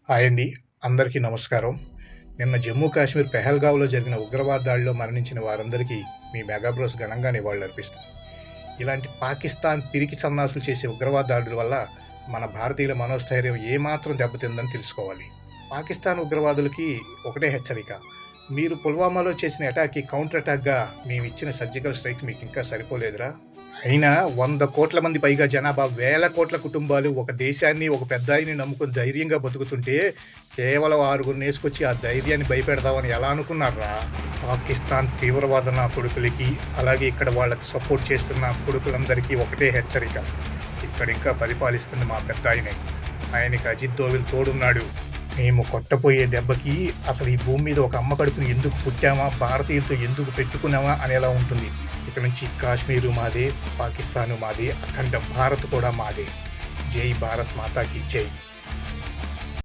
Hi అండి. అందరికీ నమస్కారం. నిన్న జమ్మూ కాశ్మీర్ పెహల్గావ్‌లో జరిగిన ఉగ్రవాద దాడిలో మరణించిన వారందరికీ మీ మెగా బ్రోస్ ఘనంగా నివాళులర్పిస్తాం. ఇలాంటి పాకిస్తాన్ పిరికి సన్నాసులు చేసే ఉగ్రవాద దాడుల వల్ల మన భారతీయుల మనోస్థైర్యం ఏమాత్రం దెబ్బతిందని తెలుసుకోవాలి. పాకిస్తాన్ ఉగ్రవాదులకి ఒకటే హెచ్చరిక. మీరు పుల్వామాలో చేసిన అటాక్‌కి కౌంటర్ అటాక్‌గా మేమిచ్చిన సర్జికల్ స్ట్రైక్ మీకింకా సరిపోలేదురా? అయినా 100 కోట్ల మంది పైగా జనాభా, వేల కోట్ల కుటుంబాలు ఒక దేశాన్ని, ఒక పెద్దాయన్ని నమ్ముకొని ధైర్యంగా బతుకుతుంటే కేవలం 6గురిని ఏసుకొచ్చి ఆ ధైర్యాన్ని భయపెడదామని ఎలా అనుకున్నార్రా? పాకిస్తాన్ తీవ్రవాద నా కొడుకులకి, అలాగే ఇక్కడ వాళ్ళకి సపోర్ట్ చేస్తున్న కొడుకులందరికీ ఒకటే హెచ్చరిక. ఇక్కడింకా పరిపాలిస్తుంది మా పెద్దాయనే. ఆయనకి అజిత్ దోవల్ తోడున్నాడు. మేము కొట్టపోయే దెబ్బకి అసలు ఈ భూమి మీద ఒక అమ్మ కడుపుని ఎందుకు పుట్టామా, భారతీయులతో ఎందుకు పెట్టుకున్నామా అనేలా ఉంటుంది. ఇక నుంచి కాశ్మీరు మాదే, పాకిస్తాను మాదే, అఖండ భారత్ కూడా మాదే. జై భారత్ మాతాకి జై.